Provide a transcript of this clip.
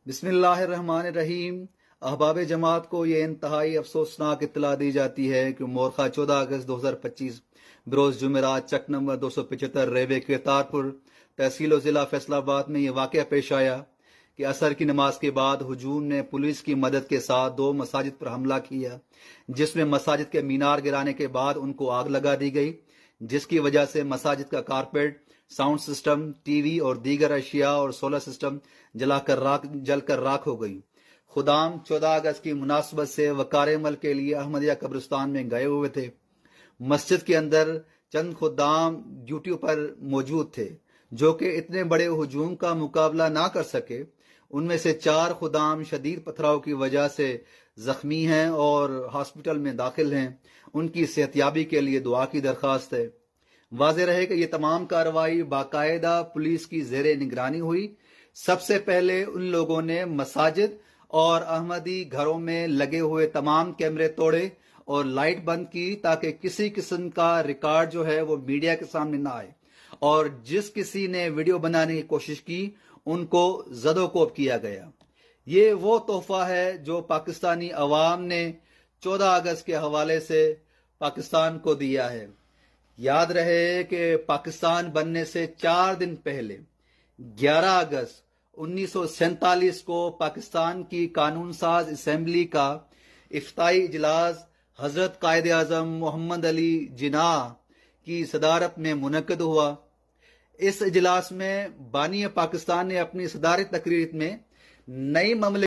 बिस्मिल्लाहिर्रहमान रहीम। अहबाब जमात को ये इंतहाई अफसोसनाक इत्तला दी जाती है कि मोरखा 14 अगस्त 2025 बरोज जुमेरात चक नंबर 275 रेवे करतारपुर तहसील ज़िला फैसलाबाद में ये वाक़या पेश आया कि असर की नमाज के बाद हुजूम ने पुलिस की मदद के साथ 2 मसाजिद पर हमला किया, जिसमें मसाजिद के मीनार गिराने के बाद उनको आग लगा दी गई, जिसकी वजह से मसाजिद का कारपेट, साउंड सिस्टम, टीवी और दीगर अशिया और सोलर सिस्टम जलकर राख हो गई। खुदाम 14 अगस्त की मुनासबत से वकार अमल के लिए अहमदिया कब्रिस्तान में गए हुए थे। मस्जिद के अंदर चंद खुदाम ड्यूटी पर मौजूद थे जो कि इतने बड़े हुजूम का मुकाबला ना कर सके। उनमें से 4 खुदाम शदीद पथराव की वजह से जख्मी हैं और हॉस्पिटल में दाखिल हैं। उनकी सेहतयाबी के लिए दुआ की दरख्वास्त है। वाज़ेह रहे कि ये तमाम कार्रवाई बाकायदा पुलिस की ज़ेरे निगरानी हुई। सबसे पहले उन लोगों ने मसाजिद और अहमदी घरों में लगे हुए तमाम कैमरे तोड़े और लाइट बंद की ताकि किसी किस्म का रिकॉर्ड जो है वो मीडिया के सामने ना आए, और जिस किसी ने वीडियो बनाने की कोशिश की उनको जदोकोब किया गया। ये वो तोहफा है जो पाकिस्तानी अवाम ने 14 अगस्त के हवाले से पाकिस्तान को दिया है। याद रहे कि पाकिस्तान बनने से 4 दिन पहले 11 अगस्त 1947 को पाकिस्तान की कानून साज असेंबली का इफ्ताई इजलास हजरत कायद आजम मोहम्मद अली जिन्नाह की सदारत में मुनक्कद हुआ। इस इजलास में बानी पाकिस्तान ने अपनी सदारत तकरीर में नई ममलिकत